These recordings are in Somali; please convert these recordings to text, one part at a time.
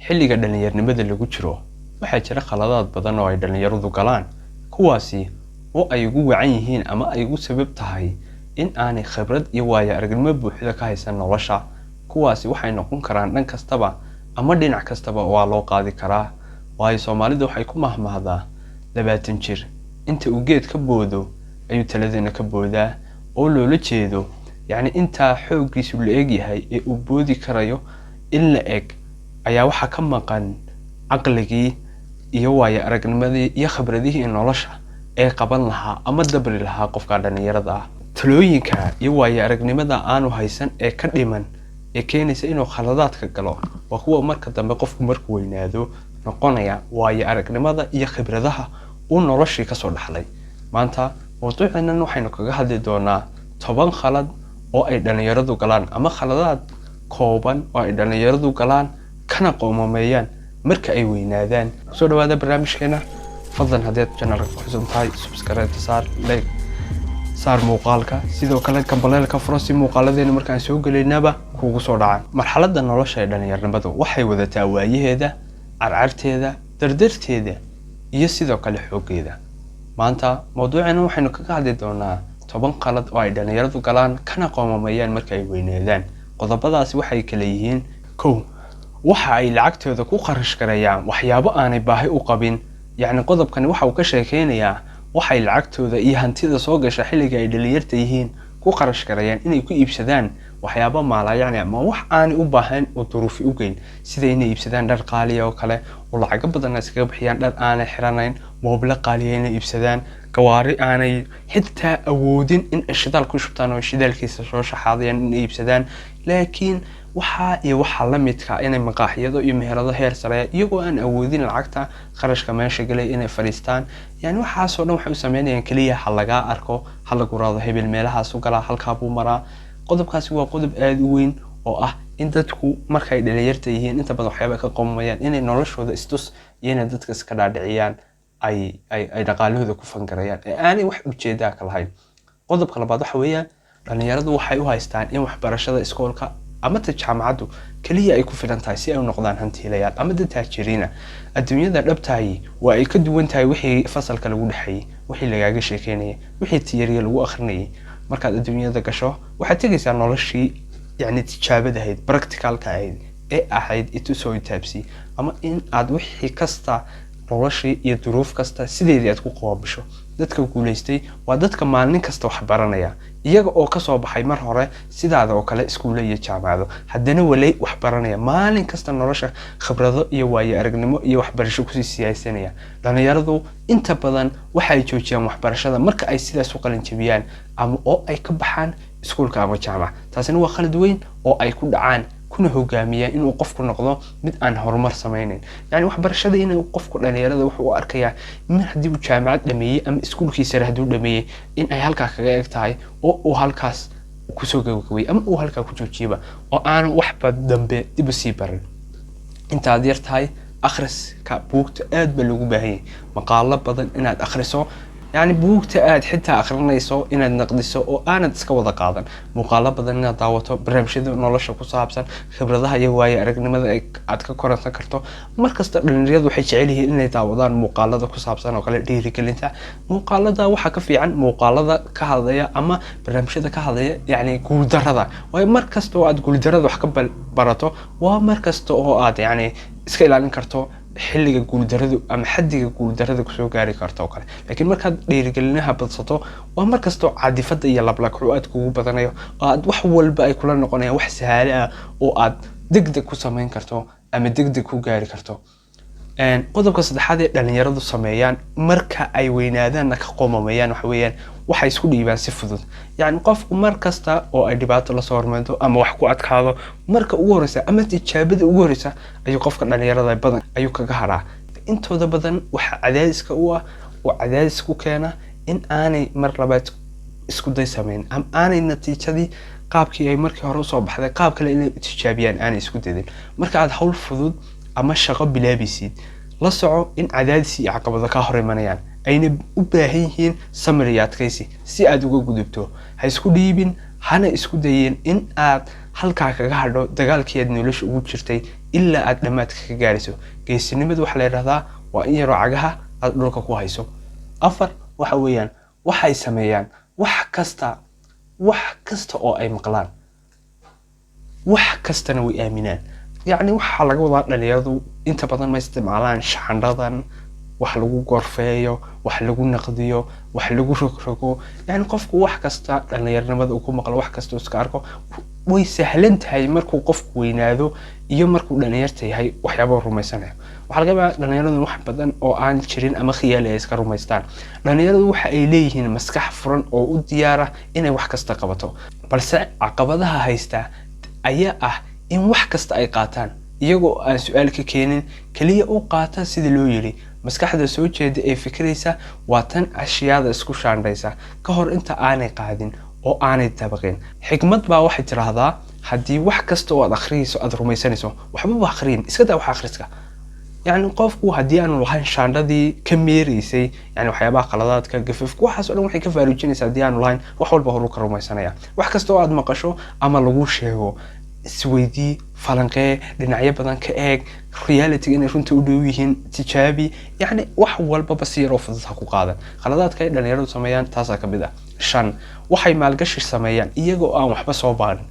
xilliga dhalinyarnimada lagu jiro waxaa jira khaladaad badan oo ay dhalinyaradu galaan kuwaasi oo ay ugu wacan yihiin ama ay ugu sabab tahay in aanay khibrad iyo waayo aragnimo buuxda ka haysan nolosha. kuwaasi waxay noqon karaan dhan kastaba ama dhinac kastaba waa loo qaadi karaa, waayo Soomaalidu waxay ku mahmahdaa 20 jir inta uu geed ka boodo ayuu taladina ka boodaa, oo loola jeedo yani inta xooggiisu la eg yahay ee uu boodi karayo in la eg ayaa waxa ka maqan aqligii iyo waayo aragnimadii iyo khibradihii nolosha ee qaban lahaa ama dabri lahaa qofka dhalinyarada ah. talooyinka iyo waayo aragnimada aanu haysan ee ka dhiman ee keenaysa inuu khaladaadka galo waa kuwa marka dambe qofku markuu weynaado noqonaya waayo aragnimada iyo khibradaha uu noloshii ka soo dhaxlay. maanta mowduuceenan waxaynu kaga hadli doonaa 10 khalad oo ay dhalinyaradu galaan ama khaladaad kooban oo ay dhalinyaradu galaan kana qoomameeyaan marka ay weynaadaan. soo dhawaada barnaamijkeena, fadlan haddii channelka ku cusub tahay subscribe saar, like saar muuqaalka, sidoo kale kambalelka furo si muuqaaladeena markaan soo galeynaba kuugu soo dhacaan. marxaladda nolosha ee dhalinyarnimadu waxay wadataa waayaheeda, carcarteeda, dardarteeda iyo sidoo kale xooggeeda. maanta mowduuceenan waxaynu kaga hadli doonaa 10 khalad oo ay dhalinyaradu galaan kana qoomameeyaan marka ay weynaadaan. qodobadaasi waxay kala yihiin: 1. waxa ay lacagtooda ku kharash gareeyaan waxyaabo aanay baahi u qabin. yacni qodobkani waxa uu ka sheekeynayaa waxay lacagtooda iyo hantida soo gasha xilliga ay dhalinyarta yihiin ku kharash gareeyaan inay ku iibsadaan waxyaabo maala yacni ama wax aanay u baahan oo duruufi u geyn, sida inay iibsadaan dhar qaali oo kale oo lacag badan iskaga bixiyaan, dhar aanay xiranayn, moobile qaali inay iibsadaan, gawaari aanay xitaa awoodin in shidaal ku shubtaan oo shidaalkiisa soo shaxaadayaan inay iibsadaan. laakiin waxa la midka inay maqaaxiyado iyo meherado heer sare iyagoo aan awoodin lacagta qarashka meesha galay inay fariistaan. yani waxaas oo dhan waxay u sameynayaan kaliya hal laga arko, hal lagu raado hebel meelahaas u gala, halka buu maraa. qodobkaasi waa qodob aad u weyn oo ah in dadku markay dhalinyarta yihiin inta badan waxyaabo ka qoomayaan inay noloshooda istus iyo inay dadka iska dhaadhiciyaan ay dhaqaalahooda ku fangarayaan ee aanay wax ujeedaa ka lahayn. qodobka labaad waxa weeyaan dhalinyaradu waxay u haystaan in waxbarashada iskoolka ama jaamacaddu kaliya ay ku filan tahay si ay u noqdaan hantiilayaal ama dad taajiriina. adduunyada dhabtahay waa ay ka duwan tahay wixii fasalka lagu dhaxay, wixii lagaaga sheekeynayay, wixii tiyariga lagu akhrinayay. markaad adduunyada gasho waxaad tegaysaa noloshii yani tijaabada ahayd, practicalka ahayd ee ahayd itusoo taabsi, ama in aad wixii kasta noloshii iyo duruuf kasta sideedii aad ku qoobisho. dadka guuleystay waa dadka maalin kasta wax baranaya, iyaga oo ka soo baxay mar hore sidaada oo kale iskuul iyo jaamacado, haddana walay wax baranaya maalin kasta nolosha khibrado iyo waayo aragnimo iyo waxbarasho ku siyaasanaya. dhalinyaradu inta badan waxay joojiyaan waxbarashada marka ay sidaas u qalin jabiyaan ama oo ay ka baxaan iskuulka ama jaamac. taasina waa khalad weyn oo ay ku dhacaan kuna hogaamiya inuu qofku noqdo mid aan horumar sameynin. yani waxbarashada inuu qofku dhalinyarada wuxuu u arkayaa in haddii uu jaamacad dhameeyay ama iskuulkiisa hadduu dhameeyay in ay halkaa kaga eg tahay oo uu halkaas kusoo gabagabay ama uu halkaa ku joojiyaba oo aan waxba dambe dib u sii barin. intaad yar tahay akhriska buugta aad ba lagu baahan yahay, maqaalo badan inaad akhriso, يعني buugta aad xitaa akhrinayso inaad naqdiso oo aanad iska wada qaadan, muuqaalo badan inaad daawato, barnaamijyada nolosha ku saabsan, khibradaha iyo waayo aragnimada aad ka koransan karto. markasta dhalinyaradu waxay jecel yihiin inay daawadaan muuqaalada ku saabsan oo kale dhiirigelinta. muuqaalada waxa ka fiican muuqaalada ka hadlaya ama barnaamijyada ka hadlaya yani guuldarrada. waayo markasta oo aad guuldarrada wax ka barato waa markasta oo aad yani iska ilaalin karto xilliga guuldarradu ama xaddiga guuldarrada ku soo gaari karto oo kale. laakiin markaad dhiirigelinaha badsato waa markasta caadifada iyo lablakacu aad kugu badanayo oo aad wax walba ay kula noqonayaan wax sahal ah oo aad degdeg ku sameyn karto ama degdeg ku gaari karto. qodobka saddexaad ee dhalinyaradu sameeyaan marka ay weynaadaan ka qoomameeyaan waxa weeyaan waxay isku dhiibaan si fudud. yani qofku markasta oo ay dhibaato la soo hormaado ama wax ku adkaado marka ugu horeysa ama tijaabada ugu horeysa ayuu qofka dhalinyarada badan ayuu kaga haraa. intooda badan waxa cadaadiska u ah oo cadaadis ku keena in aanay mar labaad isku day sameyn ama aanay natiijadii qaabkii ay markii hore soo baxday qaab kale inay tijaabiyaan aanay isku dadin. marka aad hawl fudud ama shaqo bilaabisid la soco in cadaadis iyo caqabado ka hor imanayaan ayna u baahan yihiin samir iyo adkaysi si aad uga gudubto. ha isku dhiibin, hana isku dayeen in aad halkaa kaga hadho dagaalkii aad nolosha ugu jirtay ilaa aad dhamaadka ka gaarayso. Geesinimadu waxa la yiraahdaa waa in yaroo cagaha aad dhulka ku hayso. afar waxa weeyaan waxay sameeyaan wax kasta oo ay maqlaan, wax kastana way aaminaan. yacni waxa laga wadaa dhalinyaradu inta badan ma isticmaalaan shaandhadan wax lagu gorfeeyo, wax lagu naqdiyo, wax lagu rogrogo. yacni qofku wax kasta dhalinyarnimada uu ku maqlo, wax kasta uu iska arko way sahlan tahay markuu qofku weynaado iyo markuu dhalinyarta yahay waxyaabo rumaysanayo. waxa laga yaabaa dhalinyaradu wax badan oo aan jirin ama khiyaali ay iska rumaystaan. dhalinyaradu waxa ay leeyihiin maskax furan oo u diyaar ah inay wax kasta qabato, balse caqabadaha haysta ayaa ah in wax kasta ay qaataan iyagoo aan su'aal ka keenin, kaliya u qaata sida loo yiri. maskaxda soo jeeda ee fikraysa waa tan ashyaada isku shaandhaysa ka hor inta aanay qaadin oo aanay dabaqin. xikmad baa waxay tiraahdaa haddii wax kasta oo aad akhriyayso aad rumaysanayso, waxba ba akhriyin, iska daa wax akhriska. يعني qofku hadii aanu lahayn shaandadii ka meereysay yani waxyaabaha qaladaadka gafafku waxaas oo dhan waxay ka faaruujinaysaa hadii aanu lahayn wax walba horu ka rumaysanaya wax kasta oo aad maqasho ama lagu sheego isweydii falanqee dhinacyo badan ka eeg reality inay runta u dhow yihiin tijaabi yani wax walba basiir oo fudud ku qaadan qaladaadka ay dhalinyaradu sameeyaan taas ka mid ah shan waxay maalgashi sameeyaan iyagoo aan waxba soo baarin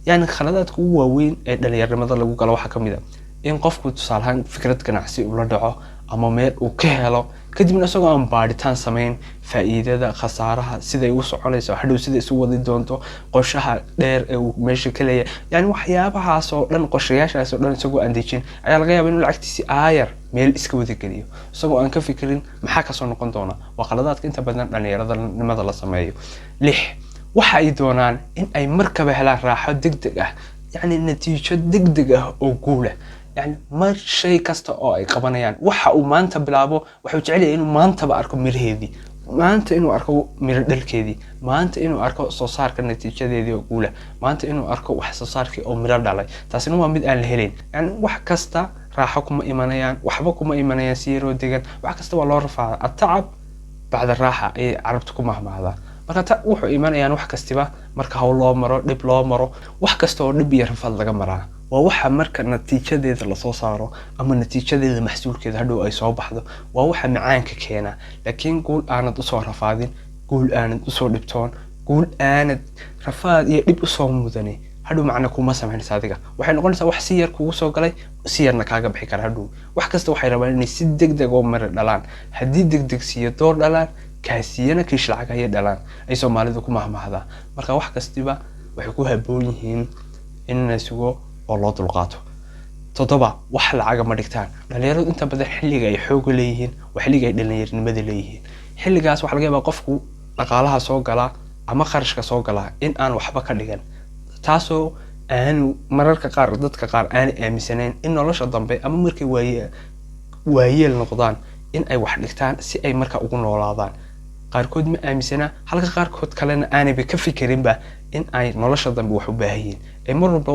yani qaladaadku ugu waaweyn ee dhalinyarimada lagu galo waxa ka mid ah in qofku tusaalahan fikrad ganacsi uu la dhaco ama meel uu ka helo kadibna isagoo aan baaritaan sameyn faa'iidada khasaaraha sida ay u soconayso hadhow sida isu wadi doonto qorshaha dheer ee uu meesha ka leeyahay yani waxyaabahaas oo dhan qorshayaashaas oo dhan isagoo aan dejin ayaa laga yaabaa inuu lacagtiisi aayar meel iska wada geliyo isagoo aan ka fikirin maxaa ka soo noqon doona waa qaladaadka inta badan dhalinyaranimada la sameeyo lix waxa ay doonaan in ay markaba helaan raaxo degdeg ah yani natiijo degdeg ah oo guul ah يعني ما شيء كسته أو قبنيان وح ومانته بلعبه وحوجعلي إنه مانته بأركو مرهذي مانته إنه أركو مردل كذي مانته إنه أركو صار كالنتيجة ذي أقوله مانته إنه أركو وحصار كي أو مرد علي تاسنو ما مد الهلين يعني وح كسته راحكم إيمانيان وحبكم إيمانيان سيرو ديجن وح كسته والله رفع التعب بعد الراحة إيه عرفتكم مع هذا marka wuxuu iimanayaan wax kastiba marka hawl loo maro dib loo maro wax kasto oo dib yar fal laga maraa waa waxa marka natiijadeeda la soo saaro ama natiijadeeda maxsuulkeeda hadhow ay soo baxdo waa waxa macaanka keena laakiin guul aanad u soo rafaadin guul aanad u soo dhibtoon guul aanad rafaad iyo dib u soo mudane hadhow macna kuma sameynaysa adiga waxay noqonaysaa wax si yar kugu soo galay si yarna kaaga bixi kara hadhow wax kasta waxay rabaan inay si degdeg oo mar dhalaan hadii degdeg siyo door dhalaan kaasiyana kiish lacag ay dhalaan ay Soomaalidu ku mahmaahda marka wax kastiba waxay ku haboon yihiin in la sugo oo loo dulqaato todoba wax lacag ma dhigtaan dhalinyaradu inta badan xilliga ay xoog leeyihiin wax xilliga ay dhalinyarinimada leeyihiin xilligaas waxa laga yaabaa qofku dhaqaalaha soo gala ama kharashka soo gala in aan waxba ka dhigan taasoo aan mararka qaar dadka qaar aan aaminsaneen in nolosha dambe ama markay waayeel noqdaan in ay wax dhigtaan si ay marka ugu noolaadaan qaarkood ma aaminsana halka qaarkood kalena aanay ka fikirin ba in ay nolosha dambe wax u baahiin ay marba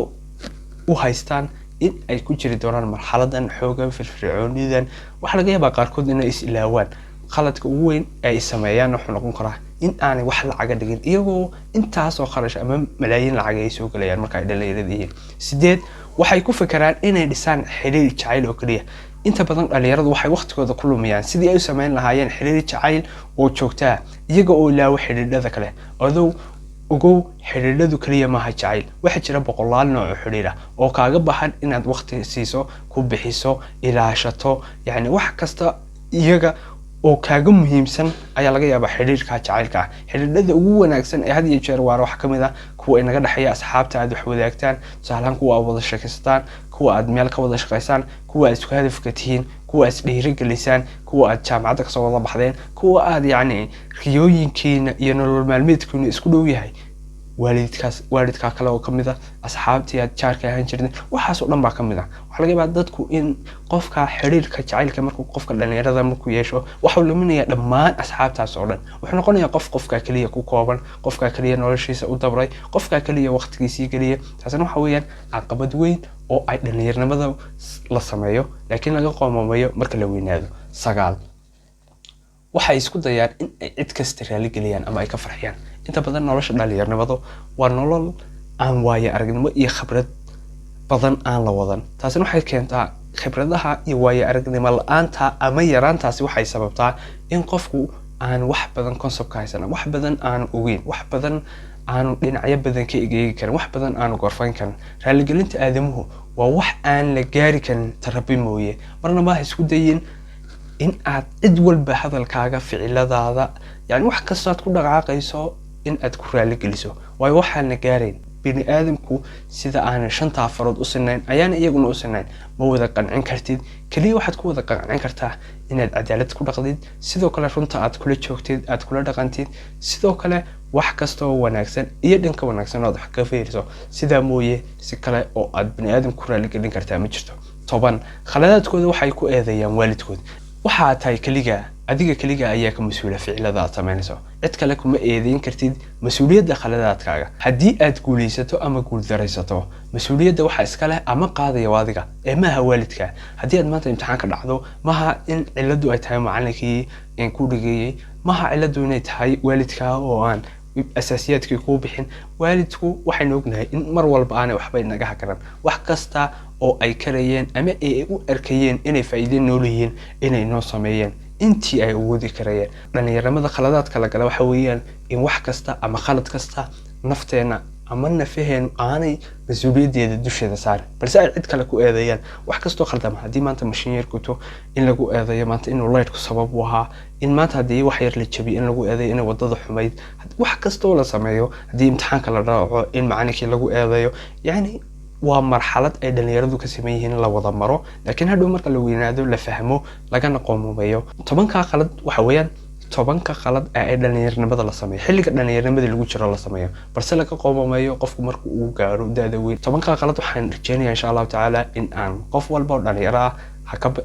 u haystaan in ay ku jiri doonaan marxaladan xoogan firfircoonidan waxa laga yaabaa qaarkood inay is ilaawaan qaladka ugu weyn ay sameeyaan wuxuu noqon karaa in aanay wax lacag dhigin iyagoo intaas oo kharash ama malaayiin lacag ay soo galayaan marka ay dhalinyarada yihiin sideed waxay ku fikiraan inay dhisaan xiriir jacayl oo kaliya inta badan dhalinyaradu waxay waqtigooda ku lumiyaan sidii ay u sameyn lahaayeen xiriir jacayl oo joogta iyaga oo ilaawo xiriirada kale adoo ugu xiriiradu kaliya ma aha jacayl waxa jira boqolaal nooc oo xiriir ah oo kaaga baahan inaad waqti siiso ku bixiso ilaashato yani wax kasta iyaga oo kaaga muhiimsan ayaa laga yaabaa xiriirka jacaylka xiriirada ugu wanaagsan ee had iyo jeer waa wax kamid ah kuwa inaga dhaxaya asxaabta aad wax wadaagtaan saalan kuwa wada sheekaystaan kuwa aad meel ka wada shaqeysaan kuwa aad isku hadaf ka tihiin kuwa aad dhiirigelisaan kuwa aad jaamacada ka soo wada baxdeen kuwa aad yani riyooyinkiina iyo nolol maalmeedkiina isku dhow yahay waalidka kale oo kamid ah asxaabtii aad jaarka ahaan jirtay waxaas oo dhan baa kamid ah waxa laga yaabaa dadku in qofka xiriirka jacaylka markuu qofka dhalinyarada markuu yeesho waxa uu luminayaa dhammaan asxaabtaas oo dhan wuxuu noqonayaa qofka kaliya ku kooban qofka kaliya noloshiisa u dabray qofka kaliya waqtigiisa galiya taasina waxa weeyaan caqabad weyn oo ay dhalinyaranimada la sameeyo laakiin laga qoomamayo marka la weynaado sagaal waxay isku dayaan in ay cid kasta raali galiyaan ama ay ka farxiyaan inta badan nolosha dhalinyaranimadu waa nolol aan waayo aragnimo iyo khibrad badan aan la wadan taasina waxay keentaa khibradaha iyo waayo aragnimo la'aanta ama yaraantaasi waxay sababtaa in qofku aan wax badan concept ka haysan wax badan aan ogeyn wax badan aanu dhinacyo badan ka eegi karin wax badan aanu gorfayn karin raaligelinta aadamuhu waa wax aan la gaari karin tarabi mooye marna ma isku dayin in aad cid walba hadalkaaga ficiladaada yani wax kasta aad ku dhaqaaqayso in aad ku raaligeliso waayo waxaan la gaarayn bini aadamku sida aan shanta farood u sinayn ayaan iyaguna u sinayn ma wada qancin kartid kaliya waxaad ku wada qancin kartaa inaad cadaalad ku dhaqdid sidoo kale runta aad kula joogtid aad kula dhaqantid sidoo kale wax kasta oo wanaagsan iyo dhanka wanaagsan oo wax ka fiiriso sida mooye si kale oo aad bini aadam ku raaligelin kartaa ma jirto 10 khaladaadkooda waxay ku eedeeyaan waalidkood waxa tahay kaliya adiga kaliya ayaa ka mas'uula ficilada aad sameynayso cid kale kuma eedeyn kartid mas'uuliyadda khaladaadkaaga haddii aad guulaysato ama guuldaraysato mas'uuliyadda waxa iska leh ama qaadaya adiga maaha waalidka haddii aad maanta imtixaanka dhacdo maaha in ciladu ay tahay macallinkii in ku dhigayay maaha ciladu inay tahay waalidka oo aan asaasiyaadkii ku bixin waalidku waxaynu ognahay in mar walba aanay waxba inaga hakaran wax kasta oo ay karayeen ama ay u arkayeen inay faa'iido noolyihiin inay noo sameeyeen intii ay awoodi karayeen dhalinyaramada khaladaadka la gala waxa weeyaan in wax kasta ama khalad kasta nafteena ama nafaheen aanay mas'uuliyaddeeda dusheeda saarin balse ay cid kale ku eedeeyaan wax kastoo khaldama haddii maanta mashiin yar guto in lagu eedeeyo maanta inuu light ku sabab u ahaa in maanta haddii wax yar la jabiyo in lagu eedeeyo inay wadada xumayd wax kastoo la sameeyo haddii imtixaanka la dhaco in macallinkii lagu eedeeyo yani waa marxalad ay dhalinyaradu ka sameeyeen la wada maro laakiin hadhow marka la weynaado la fahmo lagana qoomameeyo 10 khalad waxa weeyaan 10 khalad ay dhalinyaranimada la sameeyo xilliga dhalinyaranimada lagu jiro la sameeyo balse laga qoomameeyo qofku marka uu gaaro daada weyn 10 khalad waxaan rajeynayaa insha Allah taala in aan qof walba oo dhalinyaro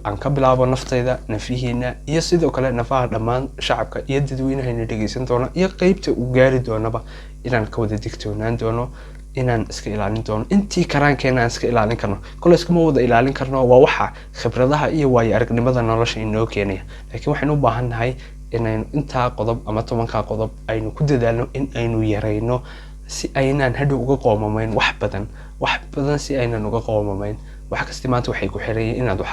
aan ka bilaabo naftayda nafihiina iyo sidoo kale nafaha dhammaan shacabka iyo dadweynaha dhageysan doona iyo qaybta uu gaari doonaba inaan ka wada digtoonaan doono inaan iska ilaalin doono intii karaankeena aan iska ilaalin karno kale iskuma wada ilaalin karno waa waxa khibradaha iyo waayo aragnimada nolosha inoo keenaya laakiin waxaan u baahannahay inaynu intaa qodob ama 10 qodob aynu ku dadaalno in aynu yareyno si aynaan hadhow uga qoomamayn wax badan si aynaan uga qoomamayn wax kasta maanta waxay ku xirayeen inaad wax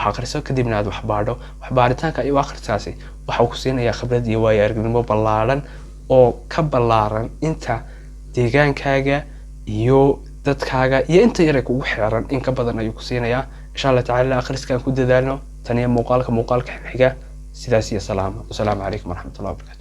akhriso kadibna aad wax baadho wax baaritaanka iyo akhrisaasi waxa uu ku siinayaa khibrad iyo waayo aragnimo ballaaran oo ka ballaaran inta deegaankaaga iyo dadkaaga iyo inta yar ee kugu xiran in ka badan ayuu ku siinayaa insha Allah taala akhriskan ku dadaalno taniya muuqaalka xiga sidaas iyo salaam calaykum warahmatullahi wabarakatuh